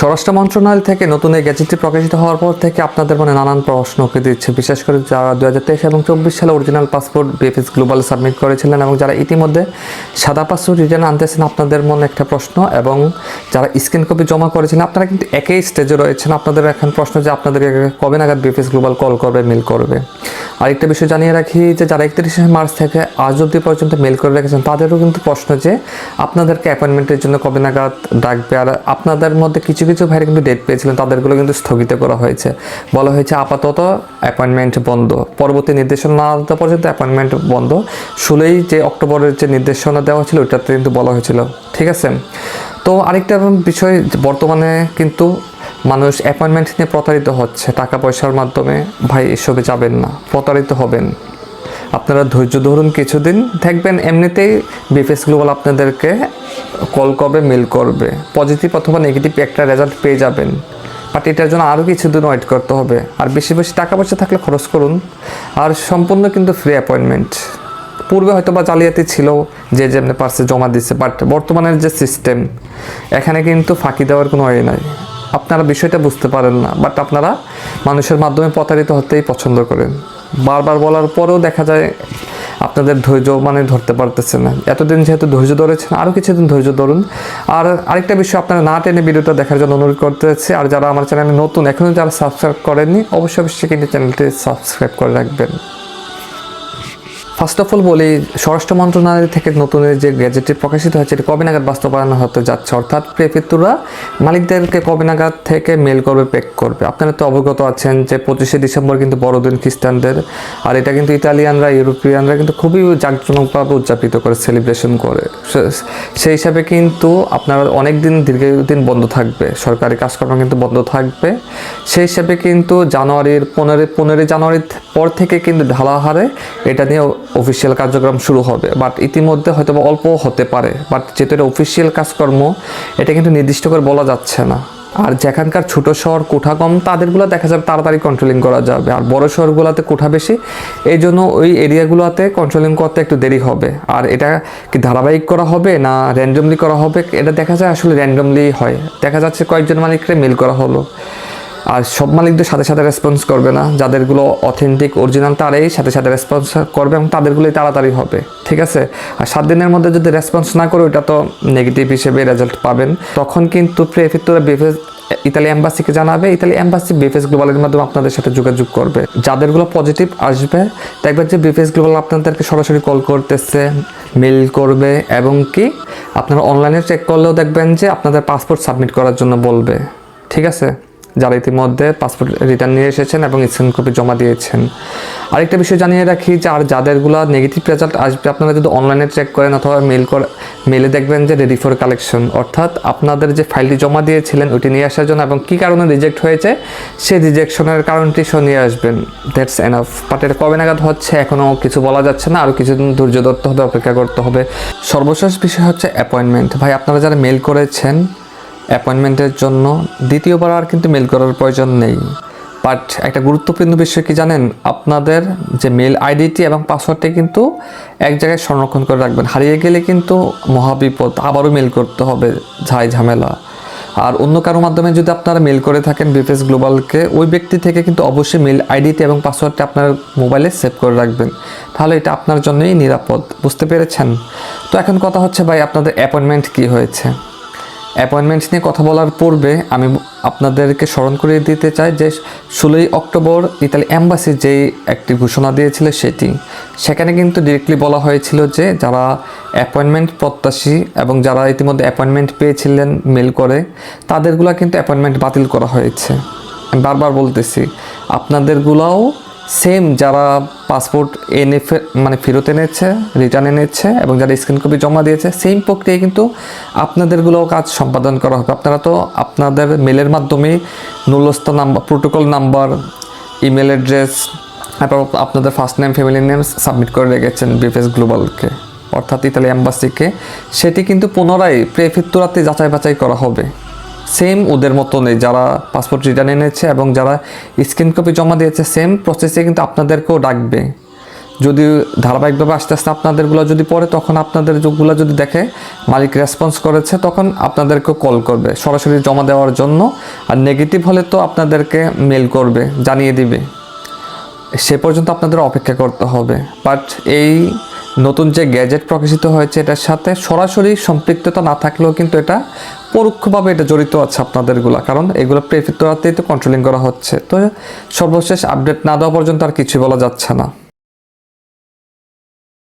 স্বরাষ্ট্র মন্ত্রণালয় থেকে নতুন এই গ্যাজেটটি প্রকাশিত হওয়ার পর থেকে আপনাদের মনে নানান প্রশ্ন উঠে দিচ্ছে, বিশেষ করে যারা 2023 এবং 24 সালে original passport BFS global submit করেছিলেন এবং যারা ইতিমধ্যে সাদা পাসপোর্ট রিটার্ন আনতেছেন, আপনাদের মনে একটা প্রশ্ন, এবং যারা স্ক্যান কপি জমা করেছিলেন আপনারা কিন্তু একই স্টেজে রয়েছেন। আপনাদের এখন প্রশ্ন যে আপনাদের কবে নাগাদ বিএফএস গ্লোবাল কল করবে, মেল করবে। আরেকটা বিষয় জানিয়ে রাখি যে যারা 31 মার্চ থেকে আজ অবধি পর্যন্ত মেল করে রেখেছেন তাদেরও কিন্তু প্রশ্ন যে আপনাদেরকে অ্যাপয়েন্টমেন্টের জন্য কবে নাগাদ ডাকবে। আর আপনাদের মধ্যে কিছু কিছু ভাইরা কিন্তু ডেট পেয়েছিলেন, তাদেরগুলো কিন্তু স্থগিত করা হয়েছে। বলা হয়েছে আপাতত অ্যাপয়েন্টমেন্ট বন্ধ, পরবর্তী নির্দেশনা না দেওয়া পর্যন্ত অ্যাপয়েন্টমেন্ট বন্ধ। 16 যে অক্টোবরের যে নির্দেশনা দেওয়া ছিল ওইটাতে কিন্তু বলা হয়েছিল, ঠিক আছে। তো আরেকটা বিষয়, বর্তমানে কিন্তু মানুষ অ্যাপয়েন্টমেন্ট নিয়ে প্রতারিত হচ্ছে টাকা পয়সার মাধ্যমে। ভাই এসবে যাবেন না, প্রতারিত হবেন। আপনারা ধৈর্য ধরুন, কিছুদিন দেখবেন এমনিতেই বিএফএস গ্লোবাল আপনাদেরকে কল করবে, মেল করবে, পজিটিভ অথবা নেগেটিভ একটা রেজাল্ট পেয়ে যাবেন। বাট এটার জন্য আরও কিছুদিন ওয়েট করতে হবে। আর বেশি বেশি টাকা পয়সা থাকলে খরচ করুন। আর সম্পূর্ণ কিন্তু ফ্রি অ্যাপয়েন্টমেন্ট। পূর্বে হয়তো বা জালিয়াতি ছিল, যে যেমনি পারছে জমা দিচ্ছে, বাট বর্তমানের যে সিস্টেম এখানে কিন্তু ফাঁকি দেওয়ার কোনো ওয়ে নাই। আপনারা বিষয়টা বুঝতে পারেন না, বাট আপনারা মানুষের মাধ্যমে প্রতারিত হতেই পছন্দ করেন। বারবার বলার পরেও দেখা যায় আপনাদের ধৈর্য ধরতে পারতেছেন না। এতদিন যেহেতু ধৈর্য ধরেছেন, আরও কিছুদিন ধৈর্য ধরুন। আর আরেকটা বিষয়, আপনারা না টেনে ভিডিওটা দেখার জন্য অনুরোধ করতেছি। আর যারা আমার চ্যানেলে নতুন, এখনও যারা সাবস্ক্রাইব করেননি, অবশ্যই কিন্তু চ্যানেলটি সাবস্ক্রাইব করে রাখবেন। ফার্স্ট অফ অল বলি, স্বরাষ্ট্র মন্ত্রণালয় থেকে নতুন যে গ্যাজেটটি প্রকাশিত হয়েছে এটি কবে নাগাদ বাস্তবায়ন হতে যাচ্ছে, অর্থাৎ প্রেফেক্টুরা মালিকদেরকে কবে নাগাদ থেকে মেল করবে, পেক করবে। আপনারা তো অবগত আছেন যে 25শে ডিসেম্বর কিন্তু বড়দিন খ্রিস্টানদের। আর এটা কিন্তু ইতালিয়ানরা, ইউরোপিয়ানরা কিন্তু খুবই জাঁকজমকভাবে উদযাপিত করে, সেলিব্রেশন করে। সেই হিসাবে কিন্তু আপনারা অনেক দিন, দীর্ঘদিন বন্ধ থাকবে, সরকারি কাজকর্ম কিন্তু বন্ধ থাকবে। সেই হিসাবে কিন্তু জানুয়ারির 15 জানুয়ারির পর থেকে কিন্তু ঢালাহারে এটা নিয়ে অফিসিয়াল কার্যক্রম শুরু হবে। বাট ইতিমধ্যে হয়তো অল্প হতে পারে, বাট যেহেতু এটা অফিসিয়াল কাজকর্ম, এটা কিন্তু নির্দিষ্ট করে বলা যাচ্ছে না। আর যেখানকার ছোটো শহর, কোঠা কম, তাদেরগুলো দেখা যাবে তাড়াতাড়ি কন্ট্রোলিং করা যাবে। আর বড় শহরগুলোতে কোঠা বেশি, এই জন্য ওই এরিয়াগুলোতে কন্ট্রোলিং করতে একটু দেরি হবে। আর এটা কি ধারাবাহিক করা হবে না র্যান্ডমলি করা হবে, এটা দেখা যায় আসলে র্যান্ডমলি হয়। দেখা যাচ্ছে কয়েকজন মালিককে মেল করা হলো, আর সব মালিকদের সাথে সাথে রেসপন্স করবে না। যাদেরগুলো অথেন্টিক অরিজিনাল তারাই সাথে সাথে রেসপন্স করবে এবং তাদেরগুলোই তাড়াতাড়ি হবে, ঠিক আছে। আর 7 দিনের মধ্যে যদি রেসপন্স না করে, ওইটা তো নেগেটিভ হিসেবে রেজাল্ট পাবেন। তখন কিন্তু প্রেফেক্টুরা বিএফএস ইতালি এম্বাসিকে জানাবে, ইতালি এম্বাসি বিএফএস গ্লোবালের মাধ্যমে আপনাদের সাথে যোগাযোগ করবে। যাদেরগুলো পজিটিভ আসবে, দেখবেন যে বিএফএস গ্লোবাল আপনাদেরকে সরাসরি কল করতেছে, মেল করবে, এবং কি আপনারা অনলাইনে চেক করলেও দেখবেন যে আপনাদের পাসপোর্ট সাবমিট করার জন্য বলবে, ঠিক আছে, যারা ইতিমধ্যে পাসপোর্ট রিটার্ন নিয়ে এসেছেন এবং স্ক্যান কপি জমা দিয়েছেন। আরেকটা বিষয় জানিয়ে রাখি যে আর যাদেরগুলো নেগেটিভ রেজাল্ট আসবে, আপনারা যদি অনলাইনে চেক করেন অথবা মেলে দেখবেন যে রেডি ফর কালেকশন, অর্থাৎ আপনাদের যে ফাইলটি জমা দিয়েছিলেন ওইটি নিয়ে আসার জন্য, এবং কী কারণে রিজেক্ট হয়েছে সেই রিজেকশনের কারণটি সহ নিয়ে আসবেন। That's enough. বাট এটা কবে নাগাদ হচ্ছে এখনও কিছু বলা যাচ্ছে না, আরও কিছুদিন ধৈর্য ধরতে হবে, অপেক্ষা করতে হবে। সর্বশেষ বিষয় হচ্ছে অ্যাপয়েন্টমেন্ট। ভাই আপনারা যারা মেল করেছেন অ্যাপয়েন্টমেন্টের জন্য, দ্বিতীয়বার আর কিন্তু মেল করার প্রয়োজন নেই। বাট একটা গুরুত্বপূর্ণ বিষয় কি জানেন, আপনাদের যে মেল আইডিটি এবং পাসওয়ার্ডটি কিন্তু এক জায়গায় সংরক্ষণ করে রাখবেন। হারিয়ে গেলে কিন্তু মহাবিপদ, আবারও মেল করতে হবে, ঝামেলা। আর অন্য কারোর মাধ্যমে যদি আপনারা মেল করে থাকেন বিএফএস গ্লোবালকে, ওই ব্যক্তি থেকে কিন্তু অবশ্যই মেল আইডিটি এবং পাসওয়ার্ডটি আপনার মোবাইলে সেভ করে রাখবেন, তাহলে এটা আপনার জন্যই নিরাপদ। বুঝতে পেরেছেন? তো এখন কথা হচ্ছে ভাই আপনাদের অ্যাপয়েন্টমেন্ট কী হয়েছে। অ্যাপয়েন্টমেন্ট নিয়ে কথা বলার পূর্বে আমি আপনাদেরকে স্মরণ করিয়ে দিতে চাই যে 16 অক্টোবর ইতালি এম্বাসি যেই একটি ঘোষণা দিয়েছিল সেখানে কিন্তু ডিরেক্টলি বলা হয়েছিল যে যারা অ্যাপয়েন্টমেন্ট প্রত্যাশী এবং যারা ইতিমধ্যে অ্যাপয়েন্টমেন্ট পেয়েছিলেন মেল করে, তাদেরগুলো কিন্তু অ্যাপয়েন্টমেন্ট বাতিল করা হয়েছে। আমি বারবার বলতেছি, আপনাদেরগুলোও সেম, যারা পাসপোর্ট ফেরত এনেছে, রিটার্ন এনেছে এবং যারা স্ক্যান কপি জমা দিয়েছে, সেম প্রক্রিয়ায় কিন্তু আপনাদেরগুলোও কাজ সম্পাদন করা হবে। আপনারা তো আপনাদের মেলের মাধ্যমে নুলস্থ number, protocol number, email address, তারপর আপনাদের first name, family name submit করে রেখেছেন বিএফএস গ্লোবালকে, অর্থাৎ ইতালি এম্বাসিকে। সেটি কিন্তু পুনরায় প্রেফেক্টুরাতে যাচাই বাছাই করা হবে, সেম ওদের মতনই, যারা পাসপোর্ট রিটার্ন এনেছে এবং যারা স্ক্যান কপি জমা দিয়েছে, সেম প্রসেসে কিন্তু আপনাদেরকেও ডাকবে। যদি ধারাবাহিকভাবে আস্তে আস্তে আপনাদেরগুলো যদি পড়ে, তখন আপনাদের যোগগুলো যদি দেখে মালিক রেসপন্স করেছে, তখন আপনাদেরকে কল করবে সরাসরি জমা দেওয়ার জন্য। আর নেগেটিভ হলে তো আপনাদেরকে মেল করবে, জানিয়ে দিবে। সে পর্যন্ত আপনাদের অপেক্ষা করতে হবে। বাট এই নতুন যে গ্যাজেট প্রকাশিত হয়েছে, এটার সাথে সরাসরি সম্পৃক্ততা না থাকলেও কিন্তু এটা পরোক্ষভাবে এটা জড়িত আছে আপনাদেরগুলা, কারণ এগুলো প্রেফিতরাতেই তো কন্ট্রোলিং করা হচ্ছে। তো সর্বশেষ আপডেট না দেওয়া পর্যন্ত আর কিছুই বলা যাচ্ছে না।